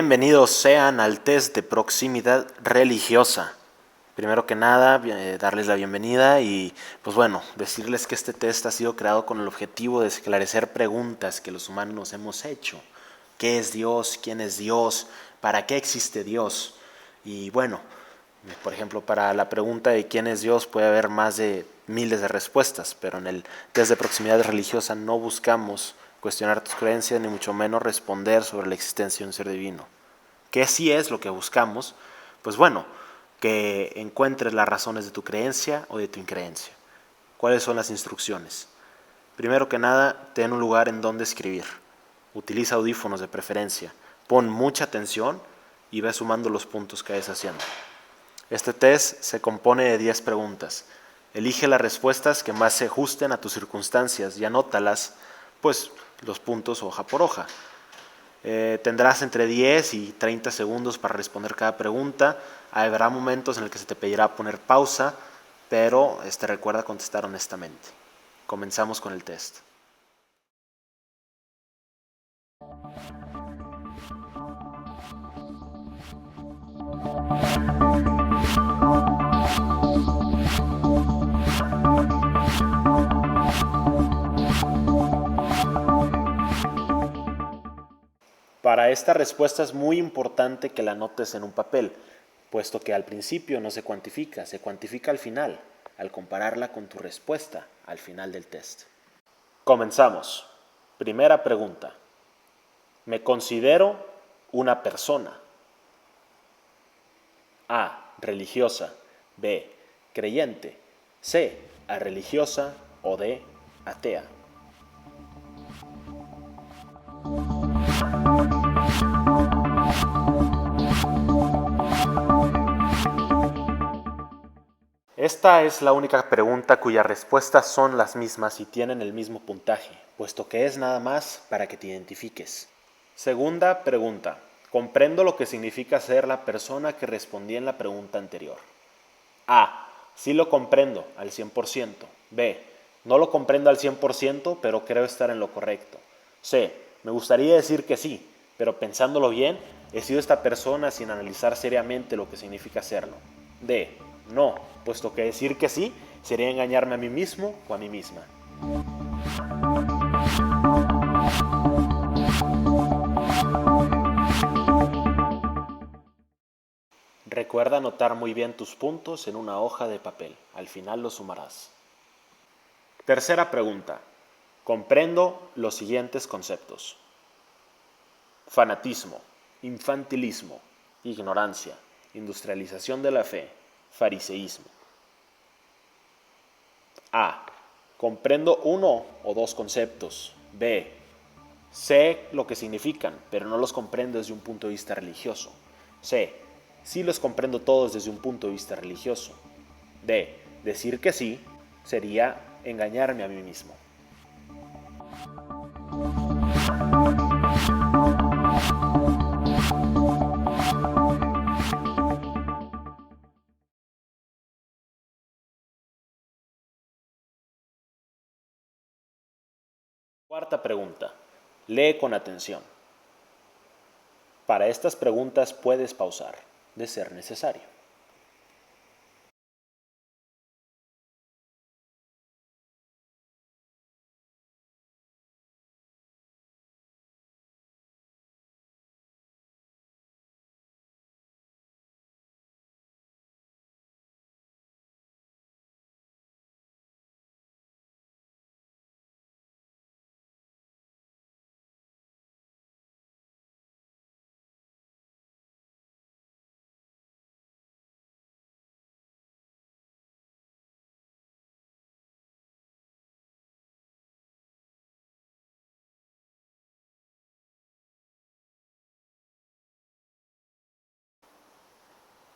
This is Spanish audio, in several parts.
Bienvenidos sean al test de proximidad religiosa. Primero que nada, darles la bienvenida y pues bueno, decirles que este test ha sido creado con el objetivo de esclarecer preguntas que los humanos nos hemos hecho. ¿Qué es Dios? ¿Quién es Dios? ¿Para qué existe Dios? Y bueno, por ejemplo, para la pregunta de quién es Dios puede haber más de miles de respuestas, pero en el test de proximidad religiosa no buscamos cuestionar tus creencias ni mucho menos responder sobre la existencia de un ser divino. ¿Qué sí es lo que buscamos? Pues bueno, que encuentres las razones de tu creencia o de tu increencia. ¿Cuáles son las instrucciones? Primero que nada, ten un lugar en donde escribir. Utiliza audífonos de preferencia. Pon mucha atención y ve sumando los puntos que vayas haciendo. Este test se compone de 10 preguntas. Elige las respuestas que más se ajusten a tus circunstancias y anótalas, pues los puntos hoja por hoja. Tendrás entre 10 y 30 segundos para responder cada pregunta. Habrá momentos en el que se te pedirá poner pausa, pero recuerda contestar honestamente. Comenzamos con el test. Para esta respuesta es muy importante que la anotes en un papel, puesto que al principio no se cuantifica al final, al compararla con tu respuesta al final del test. Comenzamos. Primera pregunta. ¿Me considero una persona? A. Religiosa. B. Creyente. C. Arreligiosa. O D. Atea. Esta es la única pregunta cuyas respuestas son las mismas y tienen el mismo puntaje, puesto que es nada más para que te identifiques. Segunda pregunta. Comprendo lo que significa ser la persona que respondí en la pregunta anterior. A. Sí lo comprendo al 100%. B. No lo comprendo al 100%, pero creo estar en lo correcto. C. Me gustaría decir que sí, pero pensándolo bien, he sido esta persona sin analizar seriamente lo que significa serlo. D. No, puesto que decir que sí sería engañarme a mí mismo o a mí misma. Recuerda anotar muy bien tus puntos en una hoja de papel. Al final los sumarás. Tercera pregunta. Comprendo los siguientes conceptos: fanatismo, infantilismo, ignorancia, industrialización de la fe, fariseísmo. A. Comprendo uno o dos conceptos. B. Sé lo que significan, pero no los comprendo desde un punto de vista religioso. C. Sí los comprendo todos desde un punto de vista religioso. D. Decir que sí sería engañarme a mí mismo. Cuarta pregunta. Lee con atención. Para estas preguntas puedes pausar, de ser necesario.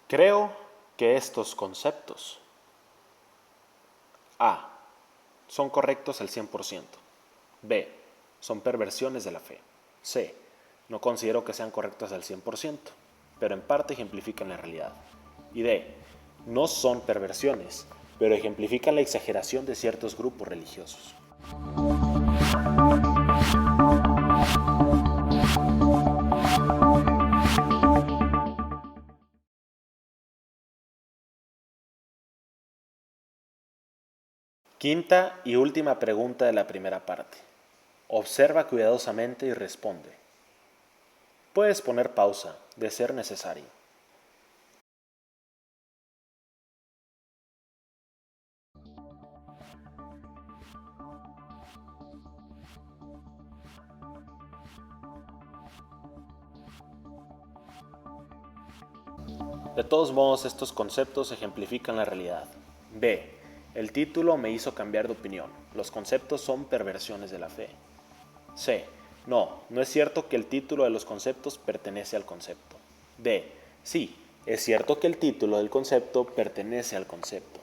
Creo que estos conceptos A. Son correctos al 100%. B. Son perversiones de la fe. C. No considero que sean correctos al 100%, pero en parte ejemplifican la realidad. Y D. No son perversiones, pero ejemplifican la exageración de ciertos grupos religiosos. Quinta y última pregunta de la primera parte. Observa cuidadosamente y responde. Puedes poner pausa, de ser necesario. De todos modos, estos conceptos ejemplifican la realidad. B. El título me hizo cambiar de opinión. Los conceptos son perversiones de la fe. C. No es cierto que el título de los conceptos pertenece al concepto. D. Sí, es cierto que el título del concepto pertenece al concepto.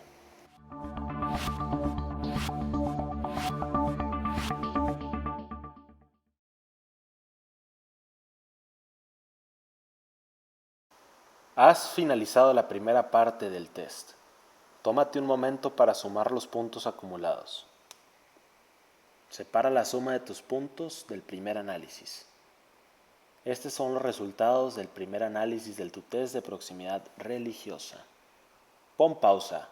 Has finalizado la primera parte del test. Tómate un momento para sumar los puntos acumulados. Separa la suma de tus puntos del primer análisis. Estos son los resultados del primer análisis del tu test de proximidad religiosa. Pon pausa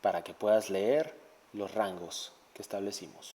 para que puedas leer los rangos que establecimos.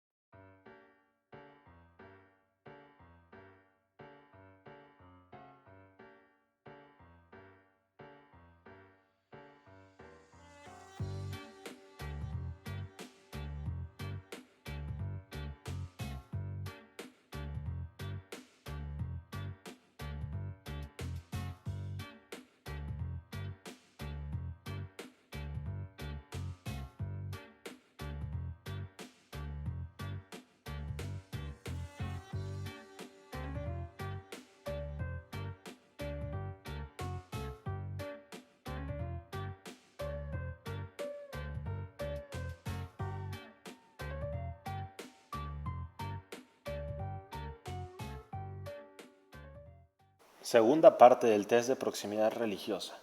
Segunda parte del test de proximidad religiosa.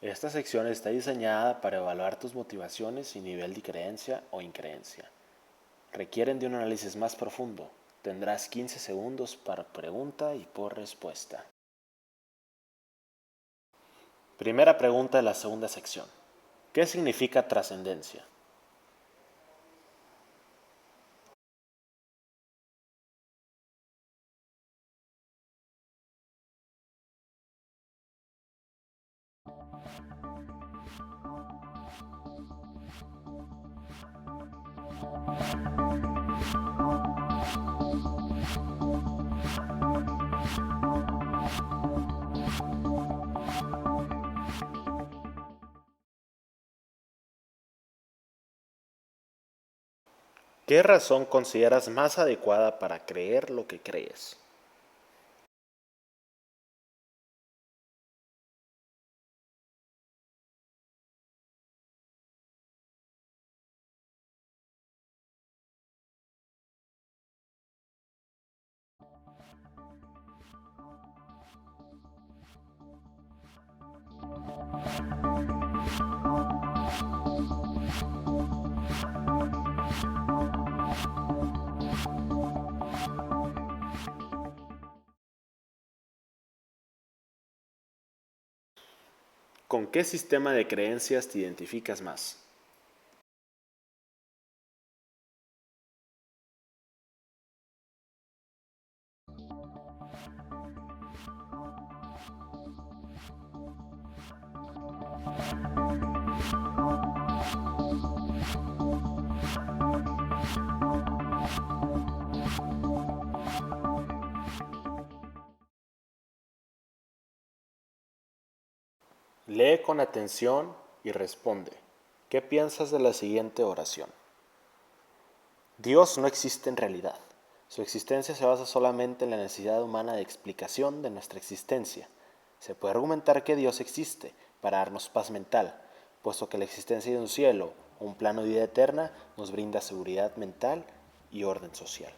Esta sección está diseñada para evaluar tus motivaciones y nivel de creencia o increencia. Requieren de un análisis más profundo. Tendrás 15 segundos por pregunta y por respuesta. Primera pregunta de la segunda sección. ¿Qué significa trascendencia? ¿Qué razón consideras más adecuada para creer lo que crees? ¿Con qué sistema de creencias te identificas más? Lee con atención y responde. ¿Qué piensas de la siguiente oración? Dios no existe en realidad. Su existencia se basa solamente en la necesidad humana de explicación de nuestra existencia. Se puede argumentar que Dios existe para darnos paz mental, puesto que la existencia de un cielo o un plano de vida eterna nos brinda seguridad mental y orden social.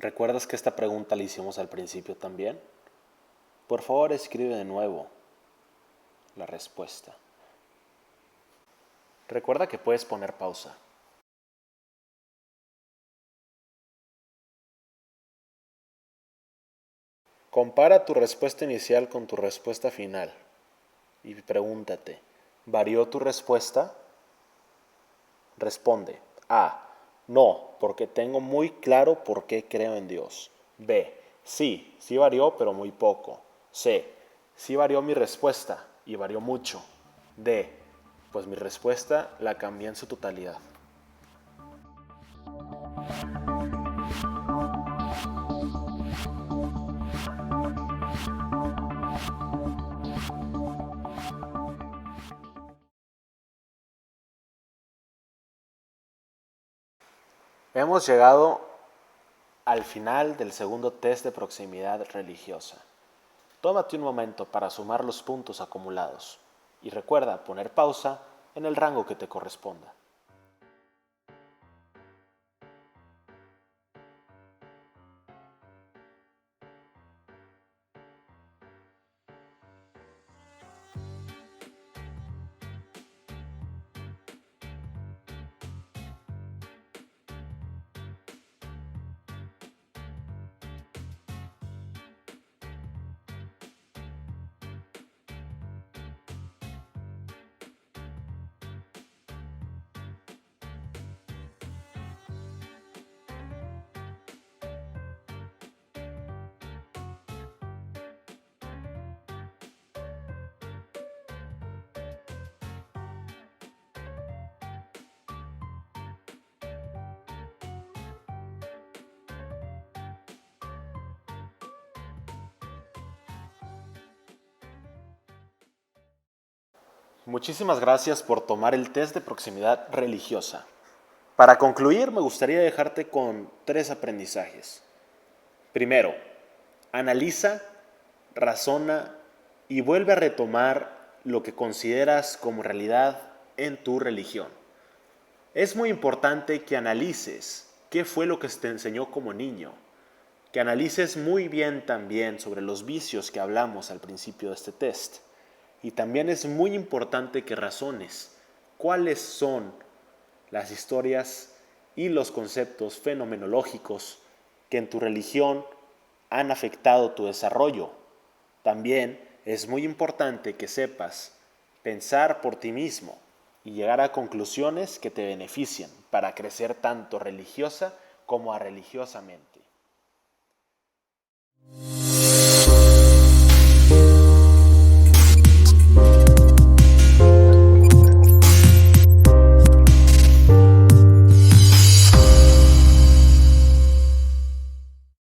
¿Recuerdas que esta pregunta la hicimos al principio también? Por favor, escribe de nuevo la respuesta. Recuerda que puedes poner pausa. Compara tu respuesta inicial con tu respuesta final y pregúntate, ¿varió tu respuesta? Responde: A. No, porque tengo muy claro por qué creo en Dios. B. Sí, sí varió, pero muy poco. C. Sí varió mi respuesta y varió mucho. D. Pues mi respuesta la cambié en su totalidad. Hemos llegado al final del segundo test de proximidad religiosa. Tómate un momento para sumar los puntos acumulados y recuerda poner pausa en el rango que te corresponda. Muchísimas gracias por tomar el test de proximidad religiosa. Para concluir, me gustaría dejarte con 3 aprendizajes. Primero, analiza, razona y vuelve a retomar lo que consideras como realidad en tu religión. Es muy importante que analices qué fue lo que se te enseñó como niño, que analices muy bien también sobre los vicios que hablamos al principio de este test. Y también es muy importante que razones cuáles son las historias y los conceptos fenomenológicos que en tu religión han afectado tu desarrollo. También es muy importante que sepas pensar por ti mismo y llegar a conclusiones que te beneficien para crecer tanto religiosa como religiosamente.